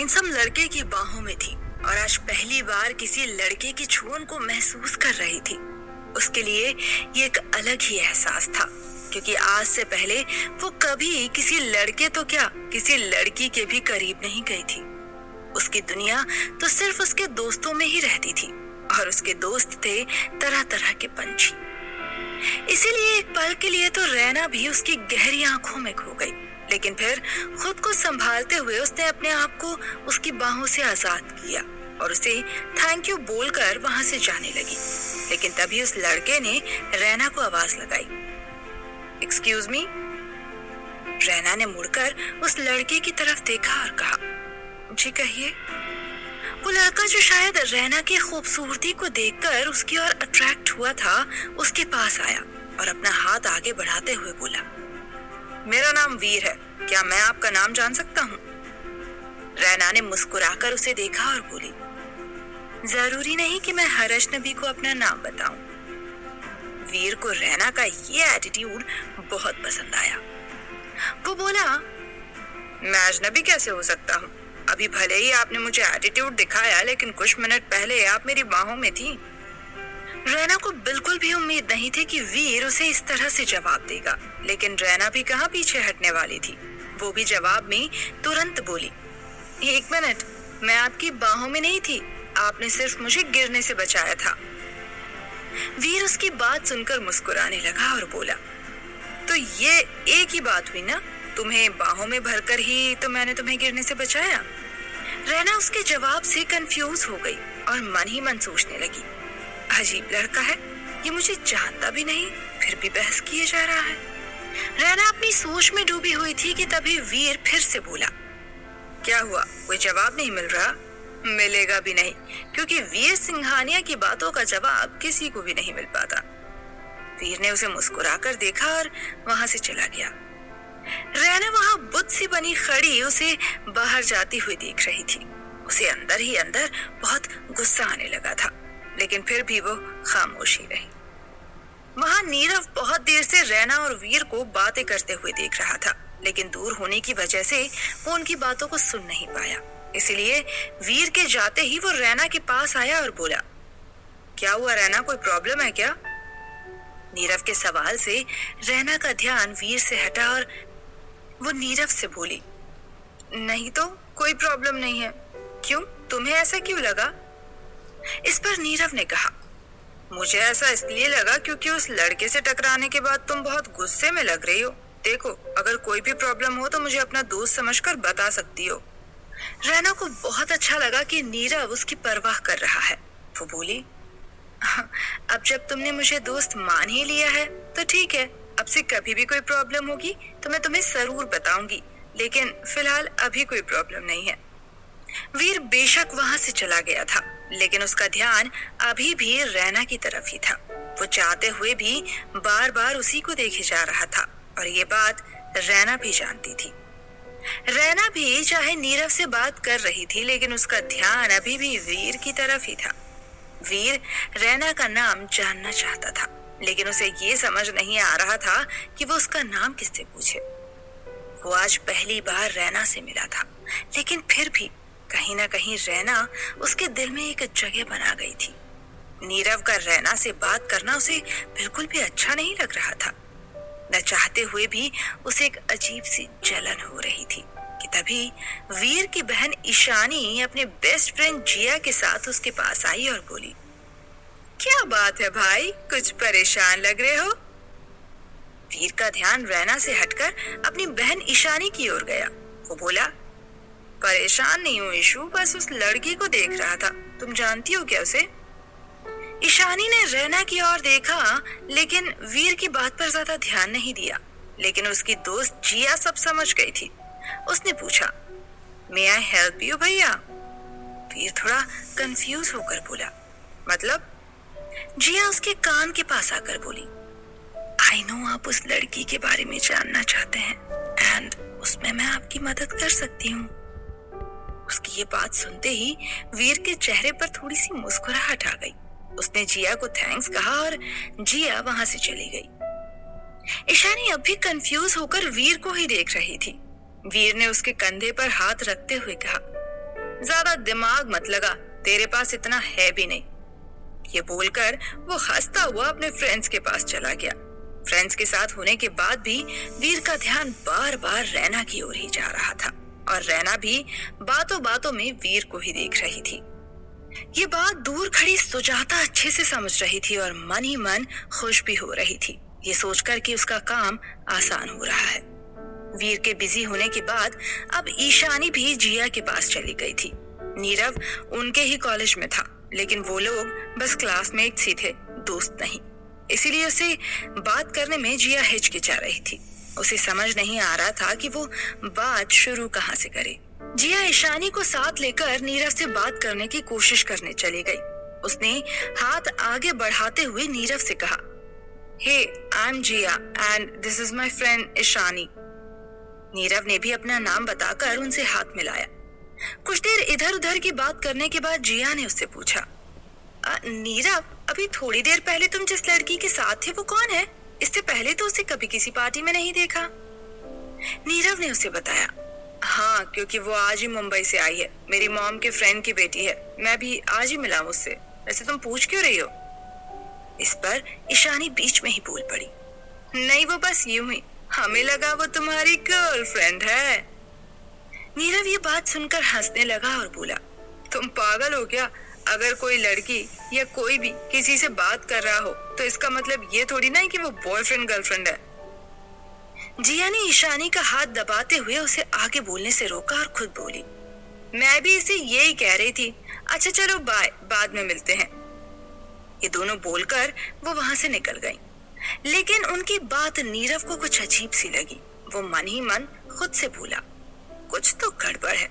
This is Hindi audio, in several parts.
हैंडसम लड़के की बाहों में थी और आज पहली बार किसी लड़के की छुअन को महसूस कर रही थी। उसके लिए ये एक अलग ही एहसास था, क्योंकि आज से पहले वो कभी किसी लड़के तो क्या किसी लड़की के भी करीब नहीं गई थी। उसकी दुनिया तो सिर्फ उसके दोस्तों में ही रहती थी और उसके दोस्त थे तरह तरह के पंछी। इसीलिए एक पल के लिए तो रैना भी उसकी गहरी आंखों में खो गई, लेकिन फिर खुद को संभालते हुए उसने अपने आप को उसकी बाहों से आजाद किया और उसे थैंक यू बोलकर वहां से जाने लगी। लेकिन तभी उस लड़के ने रैना को आवाज लगाई, एक्सक्यूज मी। रैना ने मुड़कर उस लड़के की तरफ देखा और कहा, जी कहिए। वो लड़का जो शायद रैना की खूबसूरती को देखकर उसकी ओर अट्रैक्ट हुआ था, उसके पास आया और अपना हाथ आगे बढ़ाते हुए बोला, मेरा नाम वीर है, क्या मैं आपका नाम जान सकता हूँ? रैना ने मुस्कुराकर उसे देखा और बोली, जरूरी नहीं कि मैं हर अजनबी को अपना नाम बताऊं। वीर को रैना का ये एटीट्यूड बहुत पसंद आया। वो बोला, मैं अजनबी कैसे हो सकता हूँ? अभी भले ही आपने मुझे एटीट्यूड दिखाया, लेकिन कुछ मिनट पहले आप मेरी बाहों में थी। रैना को बिल्कुल भी उम्मीद नहीं थी कि वीर उसे इस तरह से जवाब देगा, लेकिन रैना भी कहाँ पीछे हटने वाली थी। वो भी जवाब में तुरंत बोली, एक मिनट, मैं आपकी बाहों में नहीं थी, आपने सिर्फ मुझे गिरने से बचाया था। वीर उसकी बात सुनकर मुस्कुराने लगा और बोला, तो ये एक ही बात हुई ना, तुम्हें बाहों में भरकर ही तो मैंने तुम्हें गिरने से बचाया। रैना उसके जवाब से कंफ्यूज हो गई और मन ही मन सोचने लगी, अजीब लड़का है, ये मुझे जानता भी नहीं, फिर भी बहस किए जा रहा है। रैना अपनी सोच में डूबी हुई थी कि तभी वीर फिर से बोला, क्या हुआ, कोई जवाब नहीं मिल रहा? मिलेगा भी नहीं, क्योंकि वीर सिंघानिया की बातों का जवाब किसी को भी नहीं मिल पाता। वीर ने उसे मुस्कुराकर देखा और वहां से चला गया। रैना वहां बुत सी बनी खड़ी उसे बाहर जाती हुई देख रही थी। उसे अंदर ही अंदर बहुत गुस्सा आने लगा था, लेकिन फिर भी वो खामोश ही रही। वहां नीरव बहुत देर से रैना और वीर को बातें करते हुए देख रहा था, लेकिन दूर होने की वजह से वो उनकी बातों को सुन नहीं पाया। इसलिए वीर के जाते ही वो रैना के पास आया और बोला, क्या हुआ रैना, कोई प्रॉब्लम है क्या? नीरव के सवाल से रैना का ध्यान वीर से हटा और वो नीरव से बोली, नहीं तो कोई प्रॉब्लम नहीं है। क्यों, तुम्हें ऐसा क्यों लगा? इस पर नीरव ने कहा, मुझे ऐसा इसलिए लगा क्योंकि उस लड़के से टकराने के बाद तुम बहुत गुस्से में लग रही हो। देखो, अगर कोई भी प्रॉब्लम हो तो मुझे अपना दोस्त समझकर बता सकती हो। रैना को बहुत अच्छा लगा कि नीरव उसकी परवाह कर रहा है। वो बोली, अब जब तुमने मुझे दोस्त मान ही लिया है तो ठीक है, अब से कभी भी कोई प्रॉब्लम होगी तो मैं तुम्हें जरूर बताऊंगी, लेकिन फिलहाल अभी कोई प्रॉब्लम नहीं है। वीर बेशक वहां से चला गया था, लेकिन उसका ध्यान अभी भी रैना की तरफ ही था। वो चाहते हुए भी बार बार उसी को देखे जा रहा था और ये बात रैना भी जानती थी। रैना भी चाहे नीरव से बात कर रही थी, लेकिन उसका ध्यान अभी भी वीर की तरफ ही था। वीर रैना का नाम जानना चाहता था, लेकिन उसे ये समझ नहीं आ रहा था कि वो उसका नाम किससे पूछे। वो आज पहली बार रैना से मिला था, लेकिन फिर भी कहीं ना कहीं रैना उसके दिल में एक जगह बना गई थी। नीरव का रैना से बात करना उसे बिल्कुल भी अच्छा नहीं लग रहा था। न चाहते हुए भी उसे एक अजीब सी जलन हो रही थी कि तभी वीर की बहन ईशानी अपने बेस्ट फ्रेंड जिया के साथ उसके पास आई और बोली, क्या बात है भाई, कुछ परेशान लग रहे हो? वीर का ध्यान रैना से हटकर अपनी बहन ईशानी की ओर गया। वो बोला, परेशान नहीं हूँ ईशू, बस उस लड़की को देख रहा था, तुम जानती हो क्या उसे? ईशानी ने रैना की ओर देखा, लेकिन वीर की बात पर ज्यादा ध्यान नहीं दिया। लेकिन उसकी दोस्त जिया सब समझ गई थी। उसने पूछा, मे आई हेल्प यू भैया? वीर थोड़ा कंफ्यूज होकर बोला, मतलब? जिया उसके कान के पास आकर बोली, आई नो आप उस लड़की के बारे में जानना चाहते हैं एंड उसमें मैं आपकी मदद कर सकती हूँ। उसकी ये बात सुनते ही वीर के चेहरे पर थोड़ी सी मुस्कुराहट आ गई। उसने जिया को थैंक्स कहा और जिया वहां से चली गई। ईशानी अब भी कंफ्यूज होकर वीर को ही देख रही थी। वीर ने उसके कंधे पर हाथ रखते हुए कहा, ज्यादा दिमाग मत लगा, तेरे पास इतना है भी नहीं। ये बोलकर वो हंसता हुआ अपने फ्रेंड्स के पास चला गया। फ्रेंड्स के साथ होने के बाद भी वीर का ध्यान बार बार रैना की ओर ही जा रहा था और रैना भी बातों बातों में वीर को ही देख रही थी। ये बात दूर खड़ी सुजाता अच्छे से समझ रही थी और मन ही मन खुश भी हो रही थी, ये सोचकर कि उसका काम आसान हो रहा है। वीर के बिजी होने के बाद अब ईशानी भी जिया के पास चली गई थी। नीरव उनके ही कॉलेज में था, लेकिन वो लोग बस क्लासमेट्स ही थे, दोस्त नहीं। इसीलिए उसे बात करने में जिया हिचकिचा रही थी। उसे समझ नहीं आ रहा था कि वो बात शुरू कहाँ से करे। जिया ईशानी को साथ लेकर नीरव से बात करने की कोशिश करने चली गई। उसने हाथ आगे बढ़ाते हुए नीरव से कहा, hey I am Jiya and this is my friend Ishani. Nirav ने भी अपना नाम बताकर उनसे हाथ मिलाया। कुछ देर इधर उधर की बात करने के बाद जिया ने उससे पूछा, नीरव, अभी थोड़ी देर पहले तुम जिस लड़की के साथ थे वो कौन है? इससे पहले तो उसे कभी किसी पार्टी में नहीं देखा। नीरव ने उसे बताया, हाँ, क्योंकि वो आज ही मुंबई से आई है, मेरी मॉम के फ्रेंड की बेटी है, मैं भी आज ही मिला उससे। वैसे तुम पूछ क्यों रही हो? इस पर ईशानी बीच में ही बोल पड़ी, नहीं वो बस यूं ही, हमें लगा वो तुम्हारी गर्लफ्रेंड है। नीरव ये बात सुनकर हंसने लगा और बोला, तुम पागल हो क्या? अगर कोई लड़की या कोई भी किसी से बात कर रहा हो तो इसका मतलब ये थोड़ी ना है कि वो बॉयफ्रेंड गर्लफ्रेंड है। जिया ने ईशानी का हाथ दबाते हुए उसे आगे बोलने से रोका और खुद बोली, मैं भी इसे यही कह रही थी। अच्छा चलो बाय, बाद में मिलते हैं। ये दोनों बोलकर वो वहां से निकल गईं। लेकिन उनकी बात नीरव को कुछ अजीब सी लगी। वो मन ही मन खुद से बोला, कुछ तो गड़बड़ है,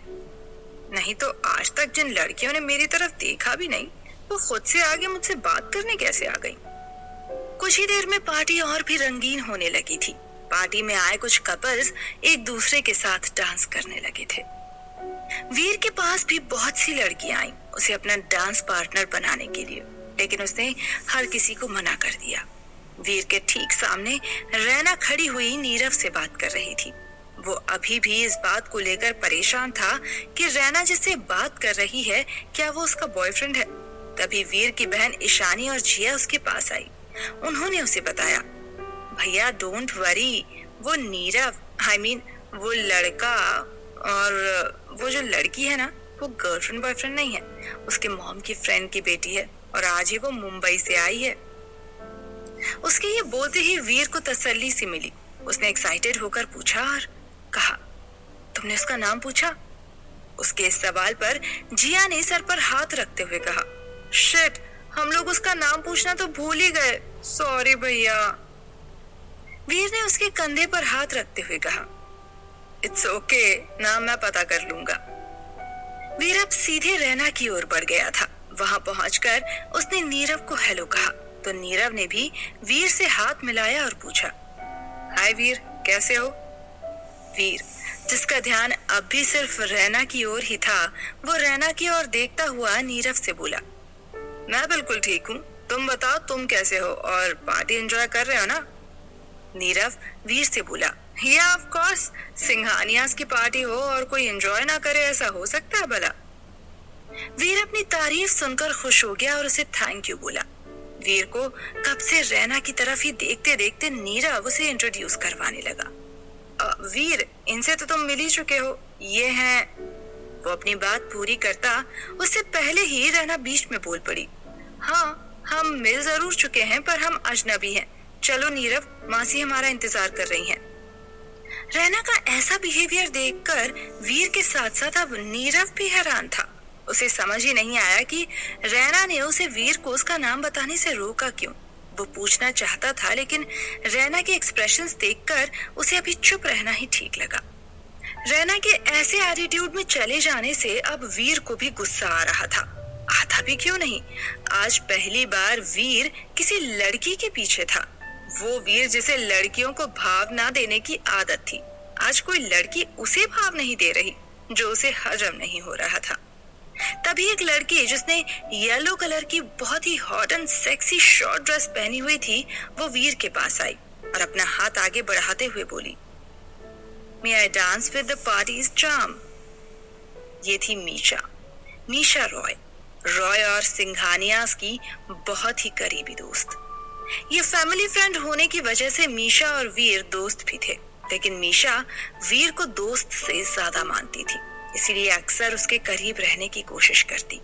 नहीं तो आज तक जिन लड़कियों ने मेरी तरफ देखा भी नहीं, वो खुद से आगे मुझसे बात करने कैसे आ गई। कुछ ही देर में पार्टी और भी रंगीन होने लगी थी। पार्टी में आए कुछ कपल्स एक दूसरे के साथ डांस करने लगे थे। वीर के पास भी बहुत सी लड़कियां आईं उसे अपना डांस पार्टनर बनाने के लिए, लेकिन उसने हर किसी को मना कर दिया। वीर के ठीक सामने रैना खड़ी हुई नीरव से बात कर रही थी। वो अभी भी इस बात को लेकर परेशान था कि रैना जिससे बात कर रही है क्या वो उसका बॉयफ्रेंड है। तभी वीर की बहन ईशानी और जिया उसके पास आई। उन्होंने उसे बताया, भैया डोंट वरी, वो नीरव वो लड़का और वो जो लड़की है ना, वो गर्लफ्रेंड बॉयफ्रेंड नहीं है, उसके मॉम की फ्रेंड की बेटी है और आज ही वो मुंबई से आई है। उसके ये बोलते ही वीर को तसल्ली सी मिली। उसने एक्साइटेड होकर पूछा और कहा, तुमने उसका नाम पूछा? उसके इस सवाल पर जिया ने सर पर हाथ रखते हुए कहा, शिट, हम लोग उसका नाम पूछना तो भूल ही गए, सॉरी भैया। वीर ने उसके कंधे पर हाथ रखते हुए कहा, इट्स ओके, नाम मैं पता कर लूंगा। वीर अब सीधे रैना की ओर बढ़ गया था। वहां पहुंचकर उसने नीरव को हेलो कहा तो नीरव ने भी वीर से हाथ मिलाया और पूछा, हाय वीर, कैसे हो? वीर, जिसका ध्यान अब भी सिर्फ रैना की ओर ही था, वो रैना की ओर देखता हुआ नीरव से बोला, मैं बिल्कुल ठीक हूँ, तुम बताओ तुम कैसे हो और पार्टी एंजॉय कर रहे हो ना? नीरव वीर से बोला, या ऑफ कोर्स, सिंघानियास की पार्टी हो और कोई एंजॉय ना करे, ऐसा हो सकता है भला? वीर अपनी तारीफ सुनकर खुश हो गया और उसे थैंक यू बोला। वीर को कब से रैना की तरफ ही देखते देखते नीरव उसे इंट्रोड्यूस करवाने लगा। वीर, इनसे तो तुम मिल ही चुके हो, ये हैं। वो अपनी बात पूरी करता उससे पहले ही रैना बीच में बोल पड़ी, हाँ, हम मिल जरूर चुके हैं पर हम अजनबी हैं, चलो नीरव, मासी हमारा इंतजार कर रही हैं। रैना का ऐसा बिहेवियर देखकर वीर के साथ साथ अब नीरव भी हैरान था। उसे समझ ही नहीं आया कि रैना ने उसे वीर को उसका नाम बताने से रोका क्यों। वो पूछना चाहता था, लेकिन रैना के एक्सप्रेशंस देखकर उसे अभी चुप रहना ही ठीक लगा। रैना के ऐसे एटीट्यूड में चले जाने से अब वीर को भी गुस्सा आ रहा था। आता भी क्यों नहीं, आज पहली बार वीर किसी लड़की के पीछे था। वो वीर जिसे लड़कियों को भाव ना देने की आदत थी, आज कोई लड़की उसे भाव नहीं दे रही जो उसे हजम नहीं हो रहा था। तभी एक लड़की जिसने येलो कलर की बहुत ही hot and sexy short dress पहनी हुई थी, वो वीर के पास आई और अपना हाथ आगे बढ़ाते हुए बोली, May I dance with the party's charm? ये थी मीशा, मीशा रॉय, रॉय और सिंघानियास की बहुत ही करीबी दोस्त। ये फैमिली फ्रेंड होने की वजह से मीशा और वीर दोस्त भी थे, लेकिन मीशा वीर को दोस्त से ज्यादा मानती थी, इसीलिए अक्सर उसके करीब रहने की कोशिश करती।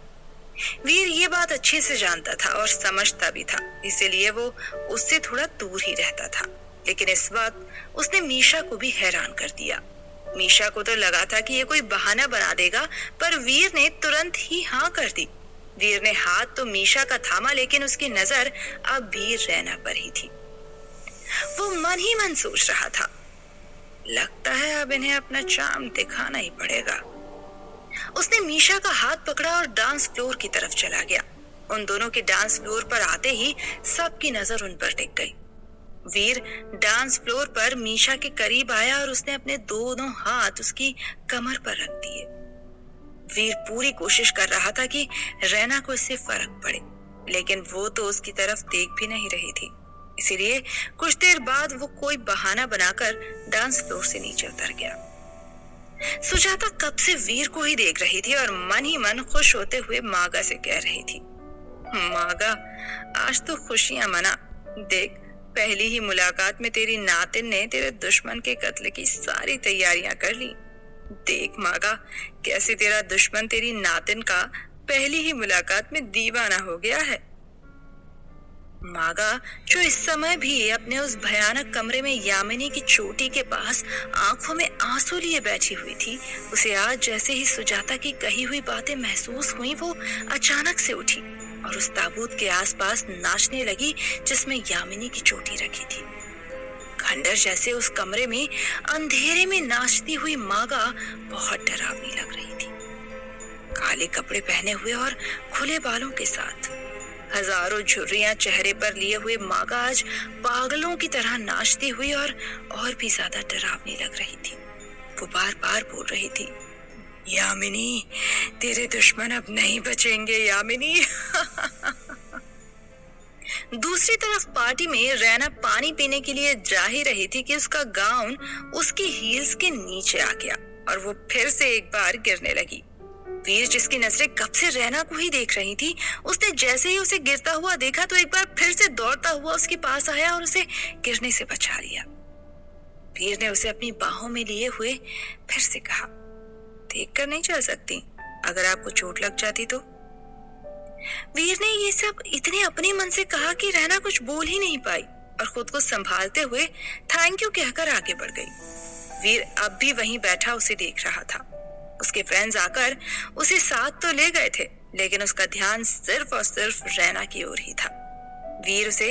वीर ये बात अच्छे से जानता था और समझता भी था, इसीलिए वो उससे थोड़ा दूर ही रहता था। लेकिन इस वक्त उसने मीशा को भी हैरान कर दिया। मीशा को तो लगा था कि ये कोई बहाना बना देगा, पर वीर ने तुरंत ही हाँ कर दी। वीर ने हाथ तो मीशा का थामा, लेकिन उसकी नजर अब भी रैना पर ही थी। वो मन ही मन सोच रहा था, लगता है अब इन्हें अपना चार्म दिखाना ही पड़ेगा। उसने मीशा का हाथ पकड़ा और डांस फ्लोर की तरफ चला गया। उन दोनों के डांस फ्लोर पर आते ही सबकी नजर उन पर टिक गई। वीर डांस फ्लोर पर मीशा के करीब आया और उसने अपने दोनों हाथ उसकी कमर पर रख दिए। वीर पूरी कोशिश कर रहा था कि रैना को इससे फर्क पड़े, लेकिन वो तो उसकी तरफ देख भी नहीं रही थी। इसीलिए कुछ देर बाद वो कोई बहाना बनाकर डांस फ्लोर से नीचे उतर गया। सुजाता कब से वीर को ही देख रही थी और मन ही मन खुश होते हुए मागा से कह रही थी, मागा आज तो खुशियां मना। देख, पहली ही मुलाकात में तेरी नातिन ने तेरे दुश्मन के कत्ल की सारी तैयारियां कर ली। देख मागा, कैसे तेरा दुश्मन तेरी नातिन का पहली ही मुलाकात में दीवाना हो गया है। मागा, जो इस समय भी अपने उस भयानक कमरे में यामिनी की चोटी के पास आंखों में आंसू लिए बैठी हुई थी, उसे आज जैसे ही सुजाता की कही हुई बातें महसूस हुई, वो अचानक से उठी और उस ताबूत के आसपास नाचने लगी जिसमें यामिनी की चोटी रखी थी। खंडर जैसे उस कमरे में अंधेरे में नाचती हुई मागा बहुत डरावनी लग रही थी। काले कपड़े पहने हुए और खुले बालों के साथ हजारों झुर्रियां चेहरे पर लिए हुए मागा आज पागलों की तरह नाचती हुई और भी ज्यादा डरावनी लग रही थी। वो बार बार बोल रही थी, यामिनी, तेरे दुश्मन अब नहीं बचेंगे यामिनी। दूसरी तरफ पार्टी में रैना पानी पीने के लिए जा ही रही थी कि उसका गाउन उसकी हील्स के नीचे आ गया और वो फिर से एक बार गिरने लगी। वीर, जिसकी नजरें कब से रैना को ही देख रही थी, उसने जैसे ही उसे गिरता हुआ देखा तो एक बार फिर से दौड़ता हुआ उसके पास आया और उसे गिरने से बचा लिया। वीर ने उसे अपनी बाहों में लिए हुए फिर से कहा, देखकर नहीं चल सकती, अगर आपको चोट लग जाती तो। वीर ने ये सब इतने अपने मन से कहा कि रैना कुछ बोल ही नहीं पाई और खुद को संभालते हुए थैंक यू कहकर आगे बढ़ गई। वीर अब भी वहीं बैठा उसे देख रहा था। उसके फ्रेंड्स आकर उसे साथ तो ले गए थे, लेकिन उसका ध्यान सिर्फ और सिर्फ रैना की ओर ही था। वीर उसे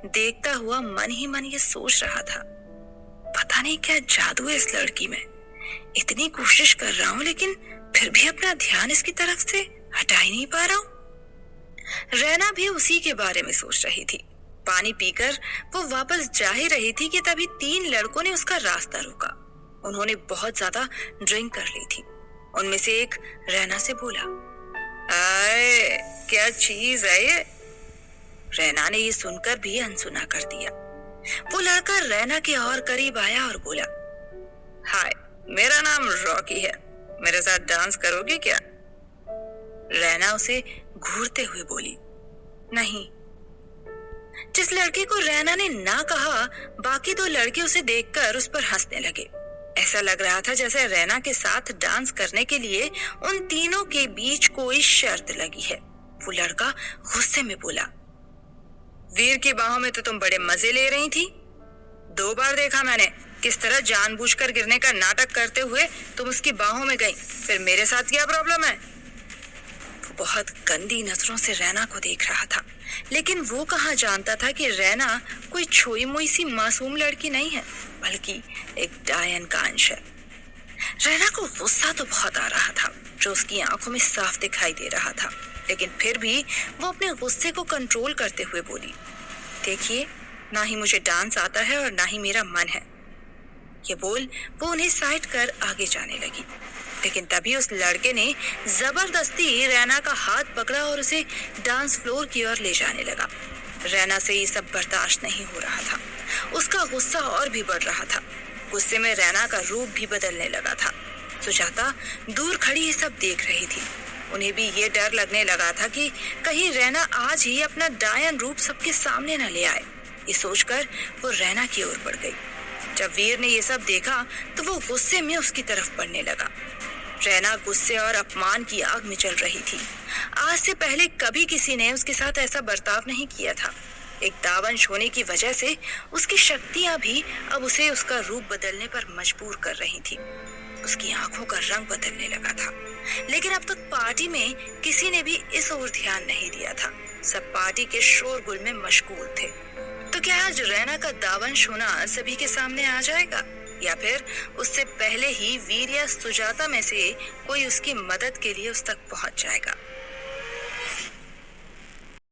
देखता हुआ मन ही मन ये सोच रहा था, पता नहीं क्या जादू है इस लड़की में। इतनी कोशिश कर रहा हूं, लेकिन फिर भी अपना ध्यान इसकी तरफ से हटा ही नहीं पा रहा हूं। रैना भी उसी के बारे में सोच रही थी। पानी पीकर वो वापस जा ही रही थी कि तभी 3 लड़कों ने उसका रास्ता रोका। उन्होंने बहुत ज्यादा ड्रिंक कर ली थी। उनमें से एक रैना से बोला, आए, क्या चीज है ये। रैना ने ये सुनकर भी अनसुना कर दिया। वो लड़का रैना के और करीब आया और बोला, हाय, मेरा नाम रॉकी है, मेरे साथ डांस करोगे क्या। रैना उसे घूरते हुए बोली, नहीं। जिस लड़के को रैना ने ना कहा, बाकी 2 लड़के उसे देखकर उस पर हंसने लगे। ऐसा लग रहा था जैसे रैना के साथ डांस करने के लिए उन तीनों के बीच कोई शर्त लगी है। वो लड़का गुस्से में बोला, वीर की बाहों में तो तुम बड़े मजे ले रही थी। 2 बार देखा मैंने किस तरह जानबूझकर गिरने का नाटक करते हुए तुम उसकी बाहों में गई, फिर मेरे साथ क्या प्रॉब्लम है। वो बहुत गंदी नजरों से रैना को देख रहा था, लेकिन वो कहाँ जानता था कि रैना कोई छोई मोई सी मासूम लड़की नहीं है, बल्कि एक डायन का अंश है। रैना को गुस्सा तो बहुत आ रहा था, जो उसकी आंखों में साफ दिखाई दे रहा था, लेकिन फिर भी वो अपने गुस्से को कंट्रोल करते हुए बोली, देखिए, ना ही मुझे डांस आता है और ना ही मेरा मन है। ये बोल वो उन्हें साइड कर आगे जाने लगी, लेकिन तभी उस लड़के ने जबरदस्ती रैना का हाथ पकड़ा और उसे डांस फ्लोर की ओर ले जाने लगा। रैना से ये सब बर्दाश्त नहीं हो रहा था। उसका गुस्सा और भी बढ़ रहा था। गुस्से में रैना का रूप भी बदलने लगा था। सुजाता दूर खड़ी ये सब देख रही थी। उन्हें भी ये डर लगने लगा था कि कहीं रैना आज ही अपना डायन रूप सबके सामने न ले आए। ये सोचकर वो रैना की ओर बढ़ गई। जब वीर ने ये सब देखा तो वो गुस्से में उसकी तरफ बढ़ने लगा। रैना गुस्से और अपमान की आग में जल रही थी। आज से पहले कभी किसी ने उसके साथ ऐसा बर्ताव नहीं किया था। एक दावंश होने की वजह से उसकी शक्तियां भी अब उसे उसका रूप बदलने पर मजबूर कर रही थी। उसकी आंखों का रंग बदलने लगा था। लेकिन अब तक पार्टी में किसी ने भी इस ओर ध्यान नहीं दिया था। सब पार्टी के शोरगुल में मशगूल थे। तो क्या आज रैना का दावंश होना सभी के सामने आ जाएगा, या फिर उससे पहले ही वीर या सुजाता में से कोई उसकी मदद के लिए उस तक पहुंच जाएगा?